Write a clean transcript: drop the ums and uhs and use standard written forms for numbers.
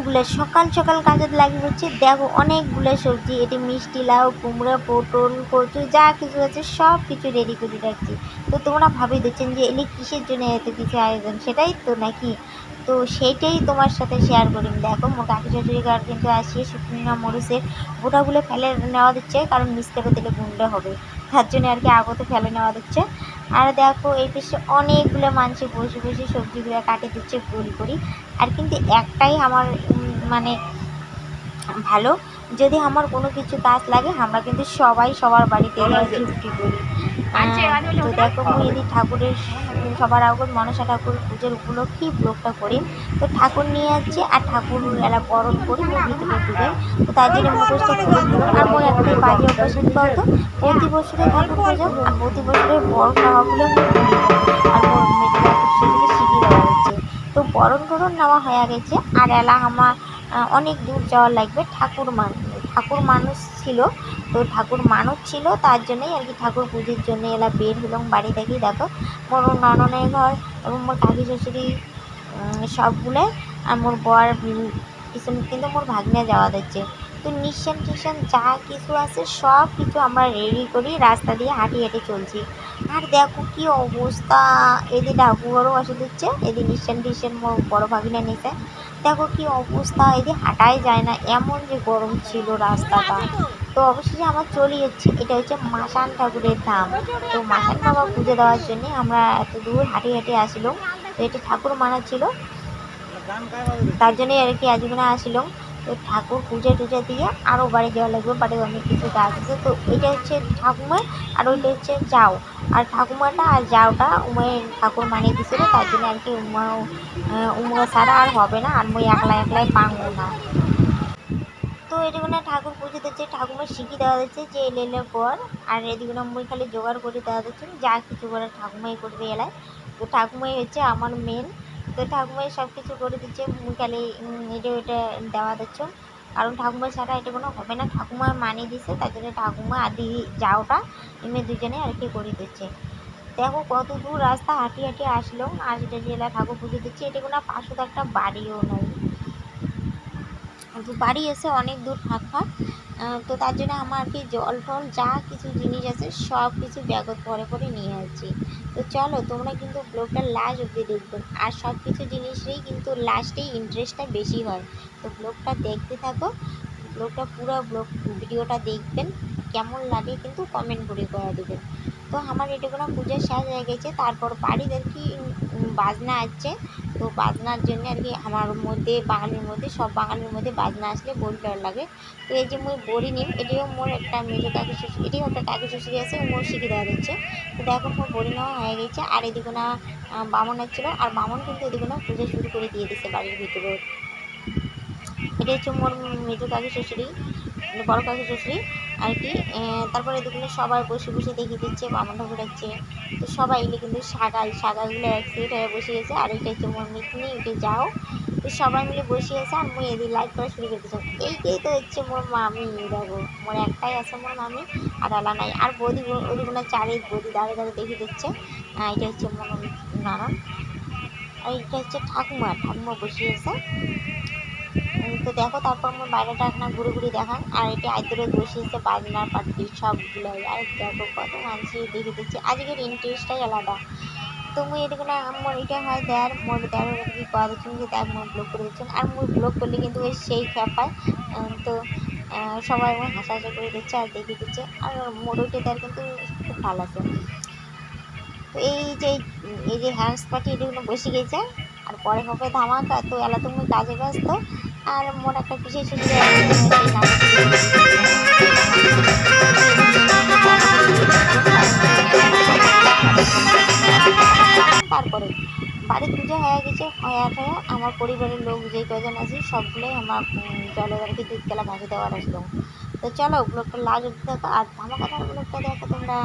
এগুলো সকাল সকাল কাজে লাগে হচ্ছে। দেখো অনেকগুলো সবজি, এটি মিষ্টি লাউ, কুমড়া, পটল, কচু যা কিছু আছে সব কিছু রেডি করে রাখছি। তো তোমরা ভাবি দেখছেন যে এলি কিসের জন্য এত কিছু আয়োজন, সেটাই তো নাকি? তো সেইটাই তোমার সাথে শেয়ার করি। দেখো মোর কাকি শাশুড়ি কার কিন্তু আসিয়ে শুকনো মরিচের গোটাগুলো ফেলে নেওয়া দিচ্ছে, কারণ মিক্সচারে দিলে গুন্ডে হবে, তার জন্য আর কি আগতে ফেলে নেওয়া দিচ্ছে। আর দেখো এই পাশে অনেকগুলো মানুষ বসে বসে সবজিগুলো কাটে দিচ্ছে গোল করি। আর কিন্তু একটাই আমার মানে ভালো, যদি আমার কোনো কিছু কাজ লাগে আমরা কিন্তু সবাই সবার বাড়িতে গিফটি করি। তো দেখো মুই এদি ঠাকুরের সবার আগত মনসা ঠাকুর পুজোর উপলক্ষেই ব্লগটা করি। তো ঠাকুর নিয়ে যাচ্ছি আর ঠাকুর এলা বরণ করি মুই ভিতরে ঢুকে। তো তার জন্য মুখোশটা খুলে দিল। আর মোর একটাই বাজে অভ্যাস কি বলতো, প্রতি বছরে ঠাকুর পুজো আর প্রতি বছরের বড় খাওয়াগুলো মুই ভুলি যাই। আর মোর মেয়েটা ঠাকুর সেদিকে শিখিয়ে দেওয়া হচ্ছে। তো বরণ টরণ নেওয়া হয়ে গেছে। আর এলা আমার অনেক দূর যাওয়া লাগবে। ঠাকুর মানুষ ছিল, তো ঠাকুর মানুষ ছিল তার জন্যই আর কি ঠাকুর পুজোর জন্য এলা বের হলাম বাড়ি থেকেই। দেখো মোর নননের ঘর এবং মোর কাকি শ্বশুরি সবগুলো আর মোর বর পিছনে কিন্তু মোর ভাগ্নে যাওয়া দিচ্ছে। তো নিঃশ্বান টিশান যা কিছু আছে সব কিছু আমরা রেডি করি, রাস্তা দিয়ে হাঁটি হেঁটে চলছি। আর দেখো কি অবস্থা, এদি ঠাকুরও বসে দিচ্ছে, এদি নিঃশ্বান টিশান মোর বড় ভাগিনা নিতে। দেখো কি অবস্থা, এদি হাঁটাই যায় না, এমন যে গরম ছিল রাস্তাটা। তো অবশেষে আমার চলে যাচ্ছে, এটা হচ্ছে মাসান ঠাকুরের ধাম। তো মাসান বাবা পুজো দেওয়ার জন্য আমরা এত দূর হাঁটি হেঁটে আসিলাম। তো এটা ঠাকুর মানা ছিল, তার জন্যই আর কি আজীবনে আসিলাম। তো ঠাকুর পূজা টুজা দিয়ে আরও বাড়ি যাওয়া লাগবে, বাড়ির অনেক কিছু কাজ আছে। তো এটা হচ্ছে ঠাকুমা আর ওইটা হচ্ছে যাও। আর ঠাকুমাটা আর যাওটা উমায়ের ঠাকুর মানিয়ে দিছিল, তার জন্য আর কি উমা ছাড়া আর হবে না, আর মই একলা একলাই পাঙ্গো না। তো এদিকে ঠাকুর পুজো দিচ্ছে, ঠাকুমা শিখি দেওয়া দিচ্ছে যে এলে পর। আর এদিকে মই খালি জোগাড় করে দেওয়া দিচ্ছে, যা কিছু করে ঠাকুমাই করবে এলায়। তো ঠাকুমাই হচ্ছে আমার মেন। তো ঠাকুমাই সব কিছু করে দিচ্ছে, মুই খালি এটা ওইটা দেওয়া দিচ্ছ, কারণ ঠাকুমা ছাড়া এটা কোনো হবে না। ঠাকুমা মানিয়ে দিচ্ছে, তার জন্য ঠাকুমা আর দিদি যাওটা এমনি দুজনে আর কি করে দিচ্ছে। দেখো কত দূর রাস্তা হাঁটি হাঁটি আসলো, আর এটা যে এলা ঠাকুর পুজো দিচ্ছে, এটা কোনো পাশে তো একটা বাড়িও নয়, তো বাড়ি এসে অনেক দূর ফাঁক ফাঁক। তো তার জন্য আমার আর কি জল টল যা কিছু জিনিস আছে সব কিছু ব্যাগত পরে পরে নিয়ে আসছি। তো চলো তোমরা কিন্তু ব্লগটা লাস্ট অবধি দেখবেন, আর সব কিছু জিনিসেই কিন্তু লাস্টেই ইন্টারেস্টটা বেশি হয়। তো ব্লগটা দেখতে থাকো, ব্লগটা পুরো ভিডিওটা দেখবেন, কেমন লাগে কিন্তু কমেন্ট করে দেবেন। তো আমার এটুকুনা পূজা শেষ হয়ে গেছে, তারপর বাড়িতে আর কি বাজনা আসছে। তো বাজনার জন্য আর কি আমার মধ্যে বাঙালির মধ্যে সব বাঙালির মধ্যে বাজনা আসলে বড়ি ডর লাগে। তো এই যে মুই বড়ি নিম, এটিও মোর একটা মেজো কাকি শ্বশুর, এটিও একটা কাকি শ্বশুরি আছে, মোর শিখে দেওয়া দিচ্ছে। তো দেখো মোর বড়ি নেওয়া হয়ে গেছে। আর এদিকে না বামন আসছিল, আর বামন কিন্তু এদিকে না পুজো শুরু করে দিয়ে দিচ্ছে বাড়ির ভিতরে। এটা হচ্ছে মোর মেজো কাকি শ্বশুরি, মানে বড় কাকি শ্বশুরি আর কি। তারপরে এদিকে সবাই বসে বসে দেখিয়ে দিচ্ছে বামন ঠাকুর আছে। তো সবাই এলে কিন্তু সাগাগুলো এক সাইড হয়ে বসে গেছে। আর এটা হচ্ছে মোর মিটনি, এটা যাও। তো সবাই মিলে বসে আছে, আর মুই এদিকে লাইক করা শুরু করে দিচ্ছি। এইটাই তো হচ্ছে মোর মামি। দেখো মোর একটাই আছে মোর মামি, আর আলা নাই। আর বৌদি ওদিকে চারি বৌদি দাঁড়িয়ে দাঁড়িয়ে দেখিয়ে দিচ্ছে। এটা হচ্ছে মোর নানান, আর এটা হচ্ছে ঠাকুমা বসিয়েছে। তো দেখো তারপর আমার বাইরেটা এখন ঘুরে ঘুরে দেখান। আর এটা আইদরে বসিয়েছে বাজনার পার্টি সবগুলো। আর দেখো কত মানুষ দেখে দিচ্ছে, আজকের ইন্টারেস্টটাই আলাদা। তো মুই এদিকে না মোর এটা হয় দেয়ার, মোর দেয়ার আর কি কয়া দিচ্ছেন যে দেখ মোর ব্লগ করে দিচ্ছেন, আর মুই ব্লগ করলে কিন্তু ওই সেই খেপায়। তো সবাই আমার হাসাহাসি করে দিচ্ছে আর দেখিয়ে দিচ্ছে। আর মোর ওইটা দেয়ার কিন্তু খুব ভালো আছে। তো এই যে হ্যান্ডস পার্টি এগুলো বসে গেছে, আর পরে হবে ধামাকা। তো এলা তুমি কাজে ব্যস্ত, আর মোর একটা বিশেষ তারপরে বাড়ির পুজো হয়ে গেছে, হয়ে আমার পরিবারের লোক যে কজন আছে সবগুলোই আমার জলের আর কি দুধ কেলা ভাসে দেওয়ার আসলো। তো চলো ব্লগটা লাস্ট অব্দি দেখো, আর ধামাকাদার ব্লগটা দেখো তোমরা।